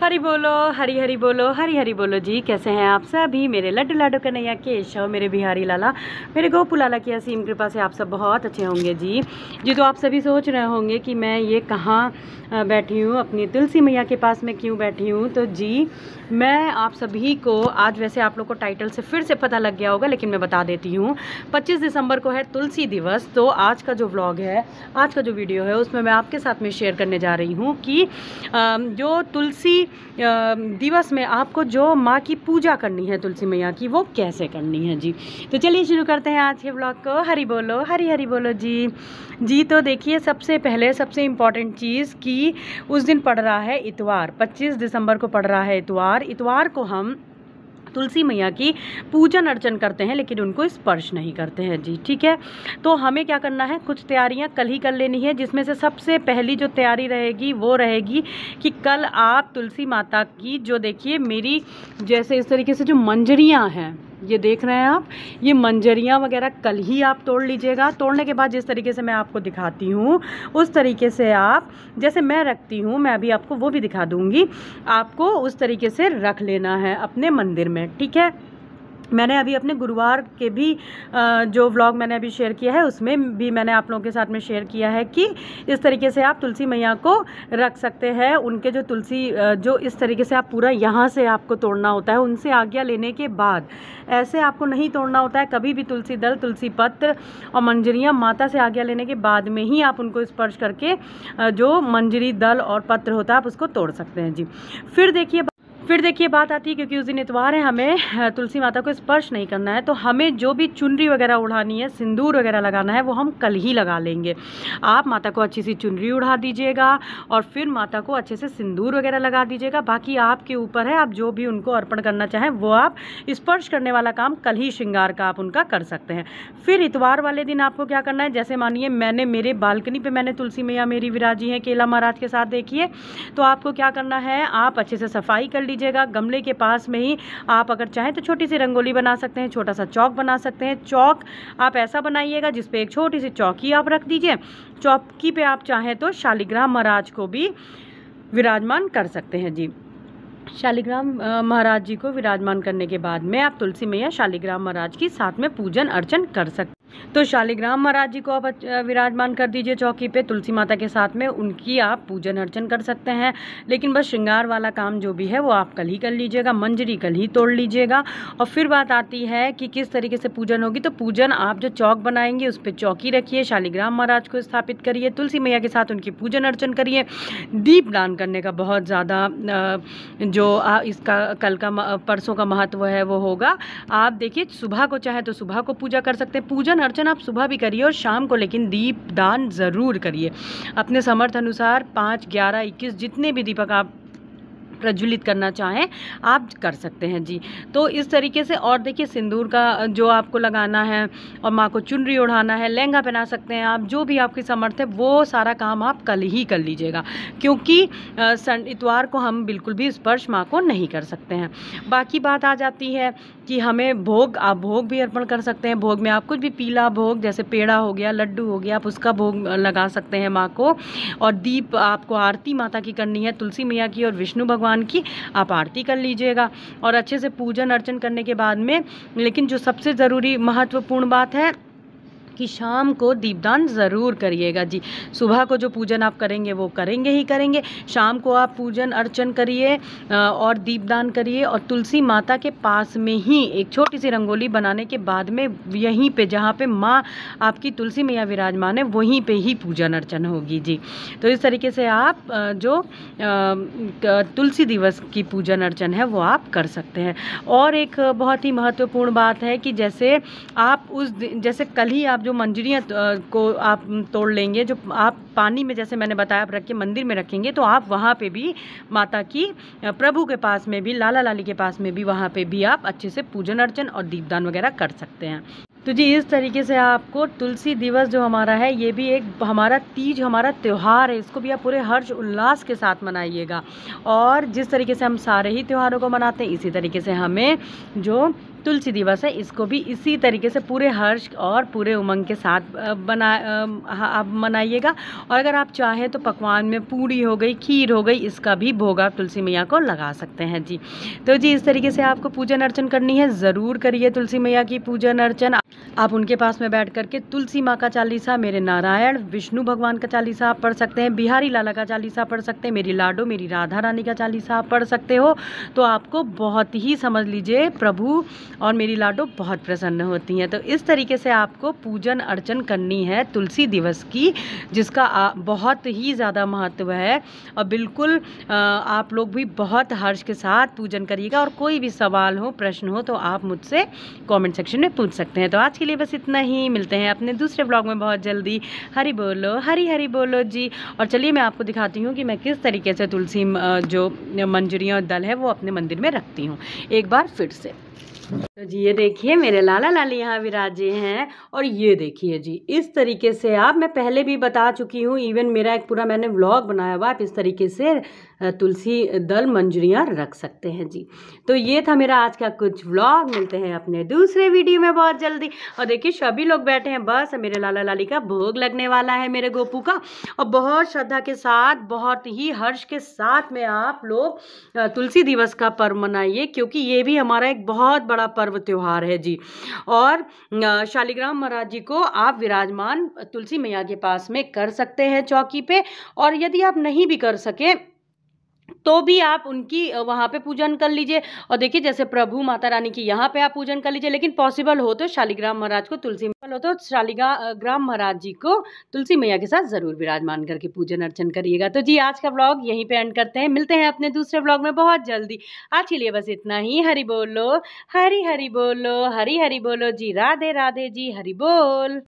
हरी बोलो, हरी हरी बोलो, हरी हरी बोलो जी। कैसे हैं आप सभी मेरे लड्डू लाडू कन्हैया केशव, मेरे बिहारी लाला, मेरे गोपू लाला की असीम कृपा से आप सब बहुत अच्छे होंगे जी। तो आप सभी सोच रहे होंगे कि मैं ये कहाँ बैठी हूँ, अपनी तुलसी मैया के पास में क्यों बैठी हूँ। तो जी मैं आप सभी को आज, वैसे आप लोग को टाइटल से फिर से पता लग गया होगा, लेकिन मैं बता देती हूँ। 25 दिसंबर को है तुलसी दिवस। तो आज का जो व्लॉग है, आज का जो वीडियो है, उसमें मैं आपके साथ में शेयर करने जा रही हूँ कि जो तुलसी दिवस में आपको जो माँ की पूजा करनी है, तुलसी मैया की, वो कैसे करनी है जी। तो चलिए शुरू करते हैं आज के ब्लॉग को। हरी बोलो, हरी हरी बोलो जी। तो देखिए, सबसे पहले सबसे इम्पॉर्टेंट चीज़ कि उस दिन पड़ रहा है इतवार, 25 दिसंबर को पड़ रहा है इतवार। इतवार को हम तुलसी मैया की पूजन अर्चन करते हैं, लेकिन उनको स्पर्श नहीं करते हैं जी। ठीक है, तो हमें क्या करना है, कुछ तैयारियां कल ही कर लेनी है, जिसमें से सबसे पहली जो तैयारी रहेगी वो रहेगी कि कल आप तुलसी माता की, जो देखिए मेरी जैसे इस तरीके से जो मंजरियां हैं, ये देख रहे हैं आप, ये मंजरियाँ वगैरह कल ही आप तोड़ लीजिएगा। तोड़ने के बाद जिस तरीके से मैं आपको दिखाती हूँ, उस तरीके से आप, जैसे मैं रखती हूँ, मैं अभी आपको वो भी दिखा दूँगी, आपको उस तरीके से रख लेना है अपने मंदिर में। ठीक है, मैंने अभी अपने गुरुवार के भी जो व्लॉग मैंने अभी शेयर किया है, उसमें भी मैंने आप लोगों के साथ में शेयर किया है कि इस तरीके से आप तुलसी मैया को रख सकते हैं। उनके जो तुलसी, जो इस तरीके से आप पूरा यहाँ से आपको तोड़ना होता है, उनसे आज्ञा लेने के बाद। ऐसे आपको नहीं तोड़ना होता है कभी भी। तुलसी दल, तुलसी पत्र और मंजरियाँ माता से आज्ञा लेने के बाद में ही आप उनको स्पर्श करके जो मंजरी दल और पत्र होता है, आप उसको तोड़ सकते हैं जी। फिर देखिए बात आती है, क्योंकि उस दिन इतवार है, हमें तुलसी माता को स्पर्श नहीं करना है, तो हमें जो भी चुनरी वगैरह उड़ानी है, सिंदूर वगैरह लगाना है, वो हम कल ही लगा लेंगे। आप माता को अच्छी सी चुनरी उड़ा दीजिएगा और फिर माता को अच्छे से सिंदूर वगैरह लगा दीजिएगा। बाकी आपके ऊपर है, आप जो भी उनको अर्पण करना चाहें वो आप, स्पर्श करने वाला काम कल ही श्रृंगार का आप उनका कर सकते हैं। फिर इतवार वाले दिन आपको क्या करना है, जैसे मानिए मैंने मेरे बालकनी पर मैंने तुलसी मैया मेरी विराजी है केला महाराज के साथ, देखिए, तो आपको क्या करना है, आप अच्छे से सफाई कर लीजिएगा। गमले के पास में ही आप अगर चाहें तो छोटी सी रंगोली बना सकते हैं, छोटा सा चौक बना सकते हैं। चौक आप ऐसा बनाइएगा जिसपे एक छोटी सी चौकी आप रख दीजिए। चौकी पे आप चाहें तो शालिग्राम महाराज को भी विराजमान कर सकते हैं जी। शालिग्राम महाराज जी को विराजमान करने के बाद में आप तुलसी मैया शालिग्राम महाराज की साथ में पूजन अर्चन कर सकते हैं। तो शालिग्राम महाराज जी को आप विराजमान कर दीजिए चौकी पे, तुलसी माता के साथ में उनकी आप पूजन अर्चन कर सकते हैं। लेकिन बस श्रृंगार वाला काम जो भी है वो आप कल ही कर लीजिएगा, मंजरी कल ही तोड़ लीजिएगा। और फिर बात आती है कि किस तरीके से पूजन होगी। तो पूजन आप जो चौक बनाएंगे उस पर चौकी रखिए, शालिग्राम महाराज को स्थापित करिए, तुलसी मैया के साथ उनकी पूजन अर्चन करिए। दीप दान करने का बहुत ज़्यादा जो इसका कल का परसों का महत्व है वो होगा। आप देखिए, सुबह को चाहे तो सुबह को पूजा कर सकते हैं, पूजन अर्चन आप सुबह भी करिए और शाम को, लेकिन दीप दान ज़रूर करिए अपने समर्थ अनुसार। 5, 11, 21 जितने भी दीपक आप प्रज्वलित करना चाहें आप कर सकते हैं जी। तो इस तरीके से, और देखिए सिंदूर का जो आपको लगाना है, और माँ को चुनरी ओढ़ाना है, लहंगा पहना सकते हैं आप, जो भी आपकी समर्थ है वो सारा काम आप कल ही कर लीजिएगा, क्योंकि इतवार को हम बिल्कुल भी स्पर्श माँ को नहीं कर सकते हैं। बाकी बात आ जाती है कि हमें भोग, आप भोग भी अर्पण कर सकते हैं। भोग में आप कुछ भी पीला भोग, जैसे पेड़ा हो गया, लड्डू हो गया, आप उसका भोग लगा सकते हैं माँ को। और दीप, आपको आरती माता की करनी है, तुलसी मैया की और विष्णु भगवान की आप आरती कर लीजिएगा और अच्छे से पूजन अर्चन करने के बाद में। लेकिन जो सबसे ज़रूरी महत्वपूर्ण बात है कि शाम को दीपदान ज़रूर करिएगा जी। सुबह को जो पूजन आप करेंगे वो करेंगे ही करेंगे, शाम को आप पूजन अर्चन करिए और दीपदान करिए। और तुलसी माता के पास में ही एक छोटी सी रंगोली बनाने के बाद में, यहीं पे जहाँ पे माँ आपकी तुलसी मैया विराजमान है, वहीं पे ही पूजन अर्चन होगी जी। तो इस तरीके से आप जो तुलसी दिवस की पूजन अर्चन है वो आप कर सकते हैं। और एक बहुत ही महत्वपूर्ण बात है कि जैसे आप उस दिन, जैसे कल ही आप जो मंजरियाँ को आप तोड़ लेंगे, जो आप पानी में, जैसे मैंने बताया, आप रख के मंदिर में रखेंगे, तो आप वहाँ पे भी माता की, प्रभु के पास में भी, लाला लाली के पास में भी, वहाँ पे भी आप अच्छे से पूजन अर्चन और दीपदान वगैरह कर सकते हैं। तो जी इस तरीके से आपको तुलसी दिवस जो हमारा है, ये भी एक हमारा तीज, हमारा त्यौहार है, इसको भी आप पूरे हर्ष उल्लास के साथ मनाइएगा। और जिस तरीके से हम सारे ही त्योहारों को मनाते हैं, इसी तरीके से हमें जो तुलसी दिवस है, इसको भी इसी तरीके से पूरे हर्ष और पूरे उमंग के साथ आप मनाइएगा। और अगर आप चाहें तो पकवान में पूड़ी हो गई, खीर हो गई, इसका भी भोग आप तुलसी मैया को लगा सकते हैं जी। तो जी इस तरीके से आपको पूजन अर्चन करनी है, ज़रूर करिए तुलसी मैया की पूजन अर्चन। आप उनके पास में बैठ करके तुलसी माँ का चालीसा, मेरे नारायण विष्णु भगवान का चालीसा आप पढ़ सकते हैं, बिहारी लाला का चालीसा पढ़ सकते हैं, मेरी लाडो मेरी राधा रानी का चालीसा आप पढ़ सकते हो। तो आपको बहुत ही, समझ लीजिए, प्रभु और मेरी लाडो बहुत प्रसन्न होती हैं। तो इस तरीके से आपको पूजन अर्चन करनी है तुलसी दिवस की, जिसका बहुत ही ज़्यादा महत्व है। और बिल्कुल आप लोग भी बहुत हर्ष के साथ पूजन करिएगा। और कोई भी सवाल हो, प्रश्न हो, तो आप मुझसे कमेंट सेक्शन में पूछ सकते हैं। तो आज के लिए बस इतना ही, मिलते हैं अपने दूसरे ब्लॉग में बहुत जल्दी। हरि बोलो, हरि हरि बोलो जी। और चलिए मैं आपको दिखाती हूँ कि मैं किस तरीके से तुलसी जो मंजरियाँ और दल है वो अपने मंदिर में रखती हूँ एक बार फिर से। तो जी ये देखिए मेरे लाला लाली यहाँ विराजे हैं। और ये देखिए जी इस तरीके से मैं पहले भी बता चुकी हूँ, इवन मेरा एक पूरा मैंने व्लॉग बनाया हुआ, आप इस तरीके से तुलसी दल मंजरियाँ रख सकते हैं जी। तो ये था मेरा आज का कुछ व्लॉग, मिलते हैं अपने दूसरे वीडियो में बहुत जल्दी। और देखिए सभी लोग बैठे हैं, बस मेरे लाला लाली का भोग लगने वाला है, मेरे गोपू का। और बहुत श्रद्धा के साथ, बहुत ही हर्ष के साथ में आप लोग तुलसी दिवस का पर्व मनाइए, क्योंकि ये भी हमारा एक बहुत बड़ा पर्व त्योहार है जी। और शालिग्राम महाराज जी को आप विराजमान तुलसी मैया के पास में कर सकते हैं चौकी पे। और यदि आप नहीं भी कर सके तो भी आप उनकी वहाँ पे पूजन कर लीजिए। और देखिए जैसे प्रभु माता रानी की यहाँ पे आप पूजन कर लीजिए, लेकिन पॉसिबल हो तो शालिग्राम महाराज को शालिग्राम महाराज जी को तुलसी मैया के साथ ज़रूर विराजमान करके पूजन अर्चन करिएगा। तो जी आज का ब्लॉग यहीं पे एंड करते हैं, मिलते हैं अपने दूसरे ब्लॉग में बहुत जल्दी। आज के लिए बस इतना ही। हरि बोलो, हरि हरि बोलो, हरि हरि बोलो जी, राधे राधे जी, हरि बोल।